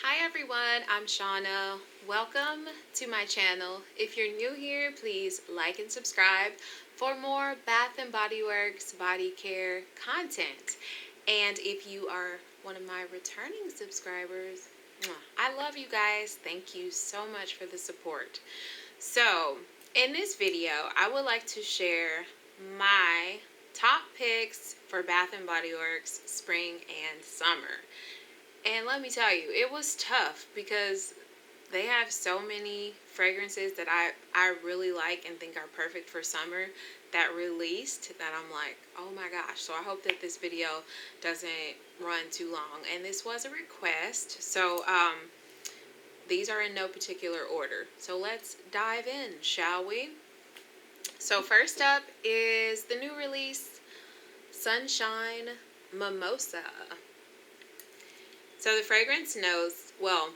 Hi everyone, I'm Shauna. Welcome to my channel. If you're new here, please like and subscribe for more Bath and Body Works body care content. And if you are one of my returning subscribers, I love you guys. Thank you so much for the support. So, in this video, I would like to share my top picks for Bath and Body Works spring and summer. And let me tell you, it was tough because they have so many fragrances that I really like and think are perfect for summer that released that I'm like, oh my gosh. So I hope that this video doesn't run too long. And this was a request. So these are in no particular order. So let's dive in, shall we? So first up is the new release, Sunshine Mimosa. So the fragrance notes, well,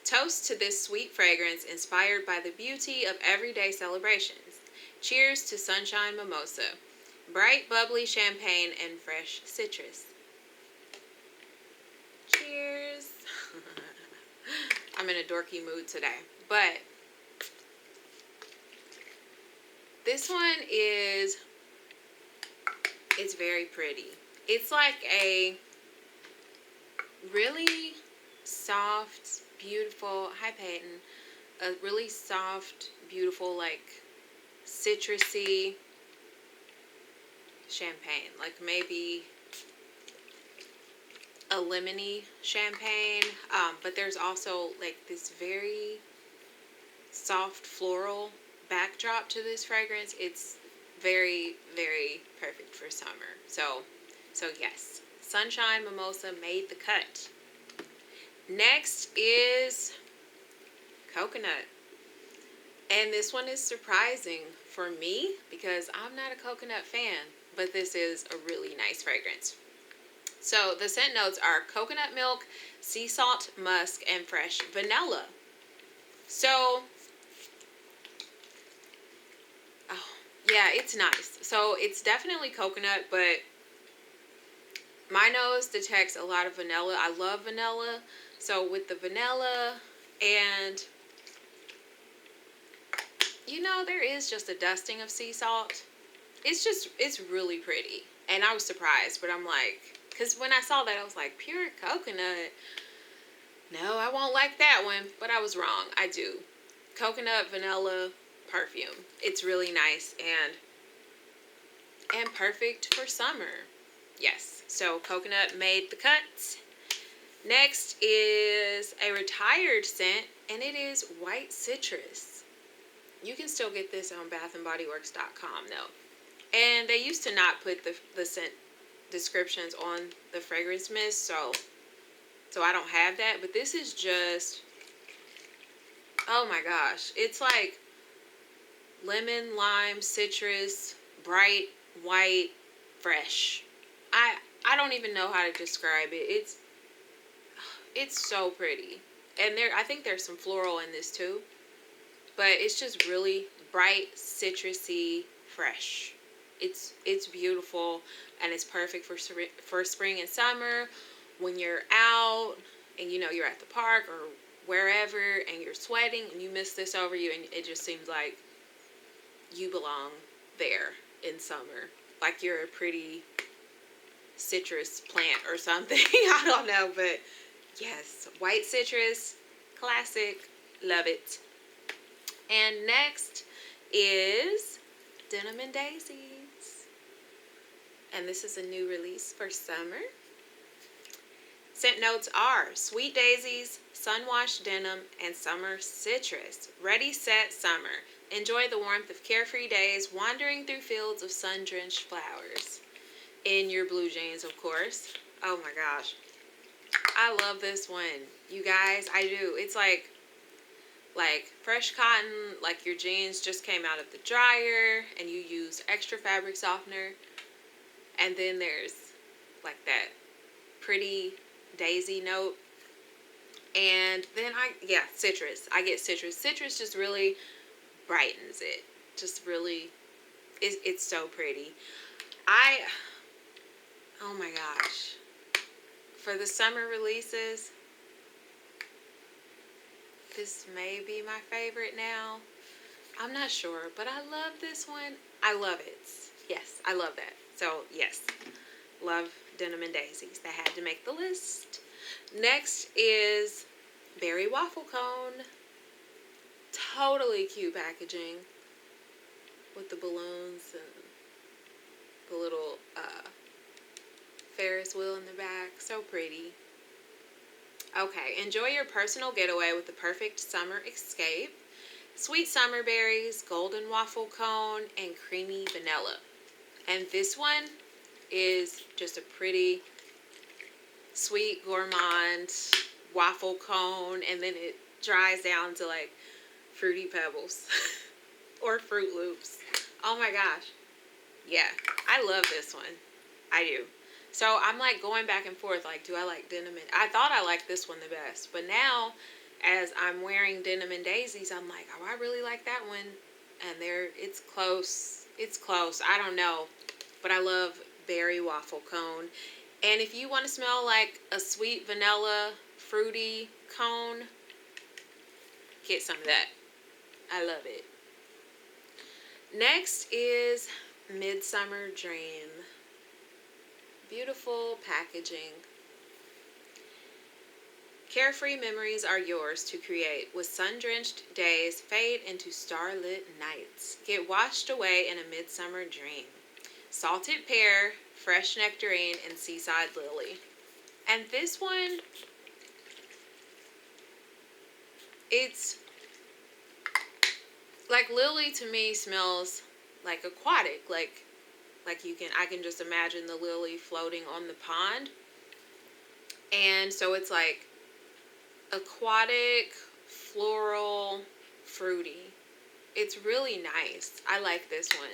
toast to this sweet fragrance inspired by the beauty of everyday celebrations. Cheers to Sunshine Mimosa. Bright, bubbly champagne and fresh citrus. Cheers. I'm in a dorky mood today. But this one it's very pretty. It's like a really soft, beautiful, hi Peyton, a really soft, beautiful, like citrusy champagne, like maybe a lemony champagne, but there's also like this very soft floral backdrop to this fragrance. It's very, very perfect for summer. So yes, Sunshine Mimosa made the cut. Next is coconut. And this one is surprising for me because I'm not a coconut fan, but this is a really nice fragrance. So the scent notes are coconut milk, sea salt, musk, and fresh vanilla. So, oh, yeah, it's nice. So it's definitely coconut, but my nose detects a lot of vanilla. I love vanilla. So with the vanilla and, you know, there is just a dusting of sea salt. It's really pretty. And I was surprised, but I'm like, because when I saw that, I was like, pure coconut. No, I won't like that one. But I was wrong. I do. Coconut, vanilla, perfume. It's really nice and perfect for summer. Yes, so coconut made the cut. Next is a retired scent, and it is white citrus. You can still get this on bathandbodyworks.com though. And they used to not put the scent descriptions on the fragrance mist, so I don't have that. But this is just, oh my gosh. It's like lemon, lime, citrus, bright, white, fresh. I don't even know how to describe it. It's so pretty. And I think there's some floral in this too. But it's just really bright, citrusy, fresh. It's beautiful, and it's perfect for spring and summer when you're out and you know you're at the park or wherever and you're sweating and you miss this over you, and it just seems like you belong there in summer. Like you're a pretty citrus plant or something. I don't know, but yes, white citrus, classic, love it. And next is Denim and Daisies. And this is a new release for summer. Scent notes are sweet daisies, sun-washed denim, and summer citrus. Ready, set, summer. Enjoy the warmth of carefree days wandering through fields of sun-drenched flowers. In your blue jeans, of course. Oh my gosh. I love this one. You guys, I do. It's like fresh cotton, like your jeans just came out of the dryer and you used extra fabric softener. And then there's like that pretty daisy note. And then citrus. I get citrus. Citrus just really brightens it. Just really, it's so pretty. Oh my gosh. For the summer releases, this may be my favorite now. I'm not sure, but I love this one. I love it. Yes, I love that. So, yes, love Denim and Daisies. That had to make the list. Next is Berry Waffle Cone. Totally cute packaging with the balloons and the little Ferris wheel in the back. So pretty. Okay, enjoy your personal getaway with the perfect summer escape. Sweet summer berries, golden waffle cone, and creamy vanilla. And this one is just a pretty sweet gourmand waffle cone, and then it dries down to like Fruity Pebbles or Fruit Loops. Oh my gosh. Yeah, I love this one. I do. So I'm like going back and forth, like, do I like Denim and... I thought I liked this one the best, but now as I'm wearing Denim and Daisies, I'm like, oh, I really like that one. And it's close. It's close. I don't know. But I love Berry Waffle Cone. And if you want to smell like a sweet vanilla fruity cone, get some of that. I love it. Next is Midsummer Dream. Beautiful packaging. Carefree memories are yours to create. With sun-drenched days fade into starlit nights. Get washed away in a midsummer dream. Salted pear, fresh nectarine, and seaside lily. And this one, it's like lily to me smells like aquatic, like I can just imagine the lily floating on the pond. And so it's like aquatic, floral, fruity. It's really nice. I like this one.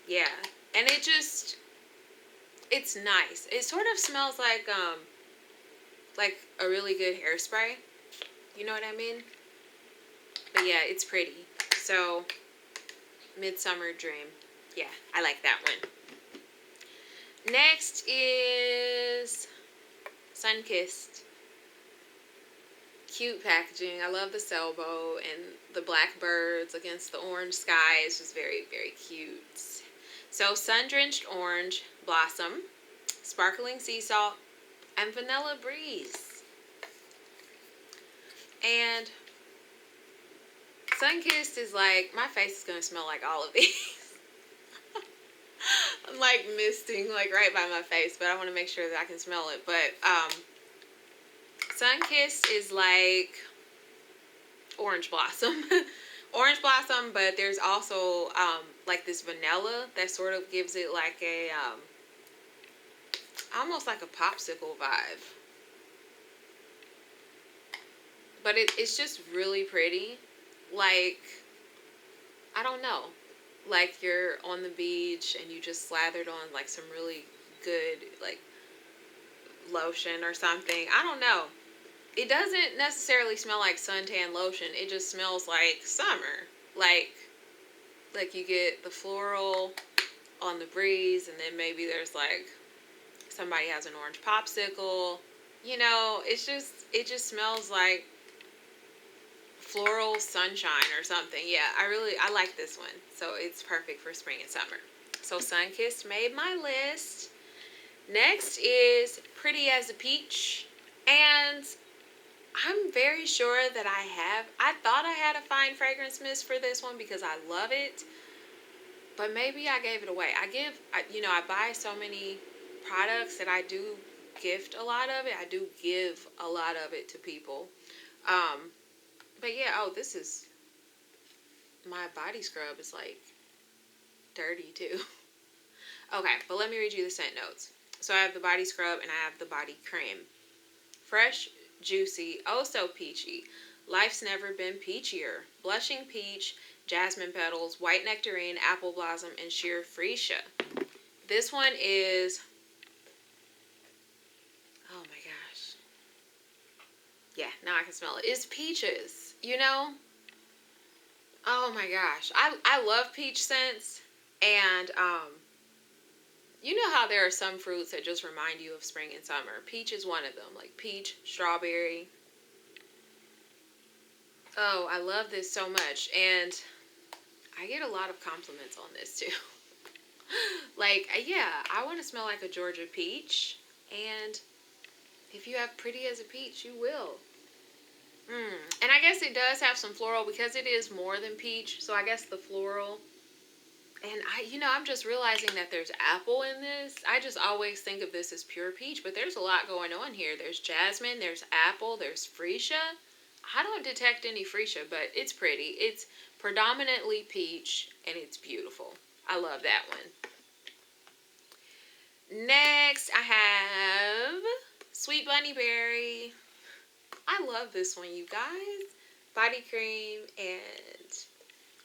Yeah. And it's nice. It sort of smells like a really good hairspray. You know what I mean? But yeah, it's pretty. So, Midsummer Dream. Yeah, I like that one. Next is Sunkissed. Cute packaging. I love the sailboat and the black birds against the orange sky. It's just very, very cute. So, sun-drenched orange, blossom, sparkling sea salt, and vanilla breeze. And Sunkissed is like, my face is going to smell like all of these. I'm like misting like right by my face, but I want to make sure that I can smell it. But Sunkissed is like orange blossom. Orange blossom, but there's also like this vanilla that sort of gives it like a almost like a popsicle vibe. But it's just really pretty. Like, I don't know. Like you're on the beach and you just slathered on like some really good like lotion or something. I don't know. It doesn't necessarily smell like suntan lotion. It just smells like summer. Like you get the floral on the breeze, and then maybe there's like somebody has an orange popsicle. You know, it just smells like floral sunshine or something. Yeah, I like this one. So it's perfect for spring and summer. So Sunkissed made my list. Next is Pretty as a Peach. And I'm very sure that I thought I had a fine fragrance mist for this one because I love it. But maybe I gave it away. I buy so many products that I do gift a lot of it. I do give a lot of it to people. But yeah, this is, my body scrub is like dirty too. Okay, but let me read you the scent notes. So I have the body scrub and I have the body cream. Fresh, juicy, oh so peachy. Life's never been peachier. Blushing peach, jasmine petals, white nectarine, apple blossom, and sheer freesia. This one is, oh my gosh. Yeah, now I can smell it. It's peaches, you know? Oh my gosh. I love peach scents. And, you know how there are some fruits that just remind you of spring and summer. Peach is one of them. Like peach, strawberry. Oh, I love this so much. And I get a lot of compliments on this too. Like, yeah, I want to smell like a Georgia peach. And if you have pretty as a peach, you will. And I guess it does have some floral because it is more than peach. So I guess the floral. And I'm just realizing that there's apple in this. I just always think of this as pure peach, but there's a lot going on here. There's jasmine, there's apple, there's freesia. I don't detect any freesia, but it's pretty. It's predominantly peach, and it's beautiful. I love that one. Next, I have Sweet Bunny Berry. I love this one, you guys. Body cream and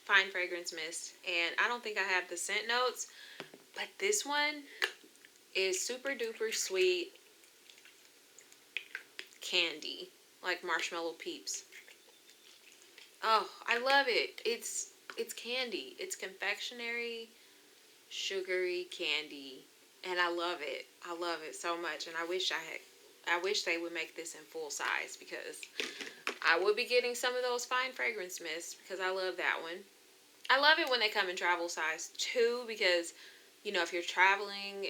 fine fragrance mist. And I don't think I have the scent notes, but this one is super duper sweet candy, like marshmallow peeps. Oh, I love it. It's candy. It's confectionery, sugary candy, and I love it. I love it so much, and I wish they would make this in full size because I would be getting some of those fine fragrance mists because I love that one. I love it when they come in travel size too because, if you're traveling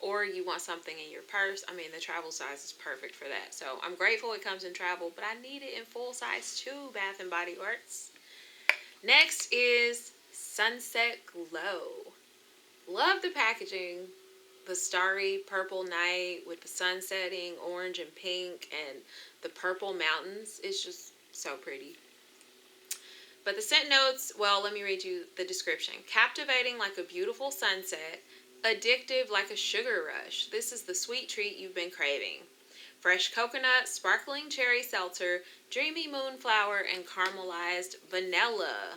or you want something in your purse, the travel size is perfect for that. So I'm grateful it comes in travel, but I need it in full size too, Bath and Body Works. Next is Sunset Glow. Love the packaging. The starry purple night with the sun setting, orange and pink, and the purple mountains is just so pretty. But the scent notes, well, let me read you the description. Captivating like a beautiful sunset, addictive like a sugar rush. This is the sweet treat you've been craving. Fresh coconut, sparkling cherry seltzer, dreamy moonflower, and caramelized vanilla.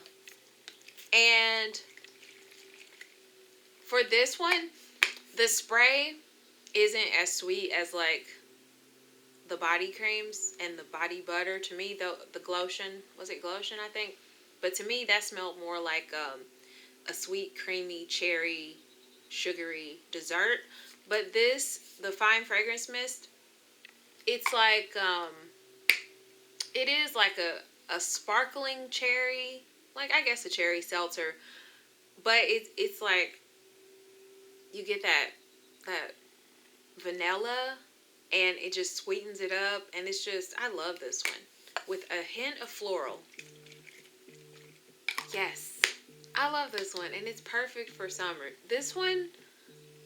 And for this one, the spray isn't as sweet as like the body creams and the body butter. To me, the Glotion, was it Glotion, I think? But to me, that smelled more like a sweet, creamy, cherry, sugary dessert. But this, the fine fragrance mist, it's like, it is like a sparkling cherry, like I guess a cherry seltzer. But it's like, you get that vanilla, and it just sweetens it up, and it's just, I love this one with a hint of floral. Yes, I love this one, and it's perfect for summer. This one,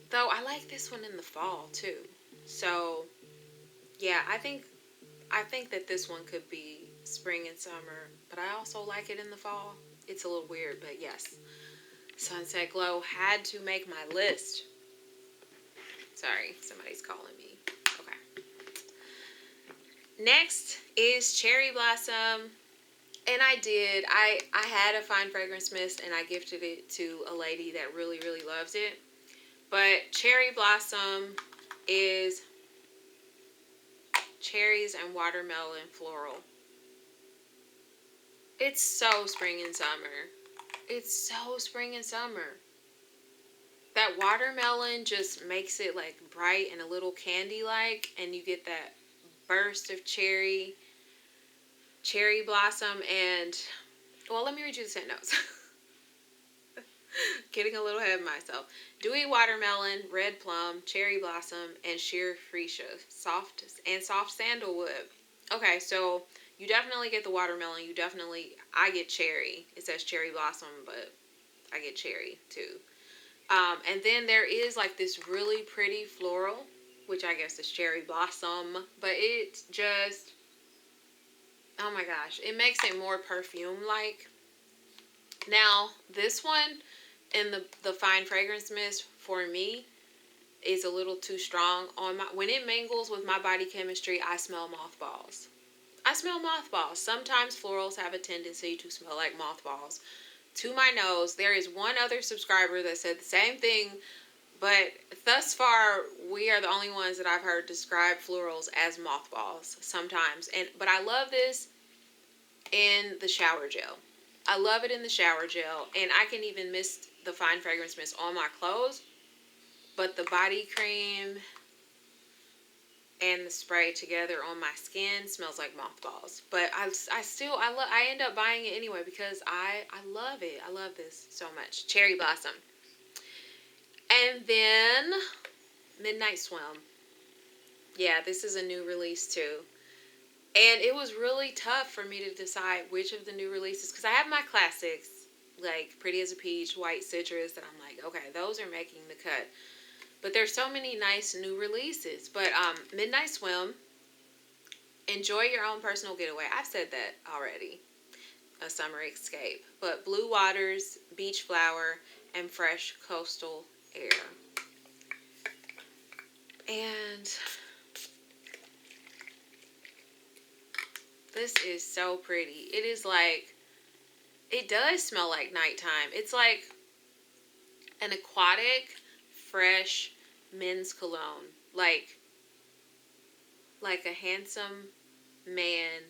though, I like this one in the fall too. So yeah, I think that this one could be spring and summer, but I also like it in the fall. It's a little weird, but yes, Sunset Glow had to make my list. Sorry, somebody's calling me. Okay. Next is Cherry Blossom. And I had a fine fragrance mist and I gifted it to a lady that really, really loves it. But Cherry Blossom is cherries and watermelon floral. It's so spring and summer. It's so spring and summer. That watermelon just makes it like bright and a little candy-like, and you get that burst of cherry blossom, and well, let me read you the scent notes. Getting a little ahead of myself. Dewy watermelon, red plum, cherry blossom, and sheer freesia. Soft sandalwood. Okay, so you definitely get the watermelon. I get cherry. It says cherry blossom, but I get cherry too. And then there is like this really pretty floral, which I guess is cherry blossom, but it just, oh my gosh, it makes it more perfume-like. Now, this one in the fine fragrance mist for me is a little too strong when it mingles with my body chemistry. I smell mothballs. Sometimes florals have a tendency to smell like mothballs. To my nose, there is one other subscriber that said the same thing, but thus far, we are the only ones that I've heard describe florals as mothballs sometimes. But I love this in the shower gel. I love it in the shower gel, and I can even mist the fine fragrance mist on my clothes. But the body cream, and the spray together on my skin smells like mothballs. But I end up buying it anyway because I love it. I love this so much. Cherry Blossom. And then Midnight Swim. Yeah, this is a new release too. And it was really tough for me to decide which of the new releases, because I have my classics, like Pretty as a Peach, White Citrus, and I'm like, okay, those are making the cut. But there's so many nice new releases. But Midnight Swim, enjoy your own personal getaway. I've said that already. A summer escape. But Blue Waters, Beach Flower, and Fresh Coastal Air. And this is so pretty. It is like, it does smell like nighttime. It's like an aquatic, fresh men's cologne. Like a handsome man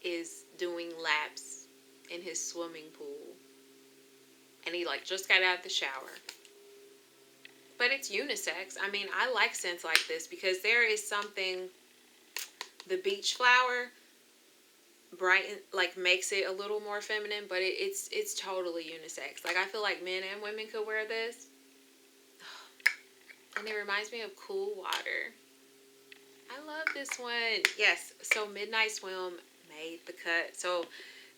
is doing laps in his swimming pool. And he like just got out of the shower. But it's unisex. I mean, I like scents like this because there is something, the beach flower brighten, like makes it a little more feminine, but it's totally unisex. Like I feel like men and women could wear this. And it reminds me of cool water. I love this one. Yes, so Midnight Swim made the cut. So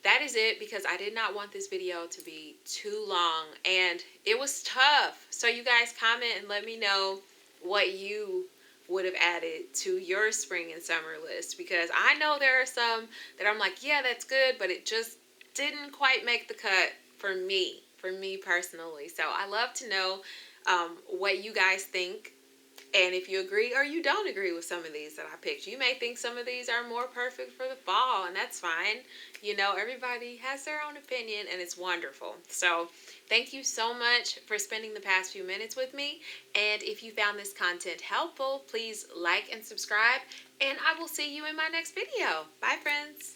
that is it, because I did not want this video to be too long, and it was tough. So you guys comment and let me know what you would have added to your spring and summer list, because I know there are some that I'm like, yeah, that's good, but it just didn't quite make the cut for me personally. So I love to know what you guys think. And if you agree or you don't agree with some of these that I picked. You may think some of these are more perfect for the fall, and that's fine. You know, everybody has their own opinion, and it's wonderful. So thank you so much for spending the past few minutes with me. And if you found this content helpful, please like and subscribe. And I will see you in my next video. Bye, friends.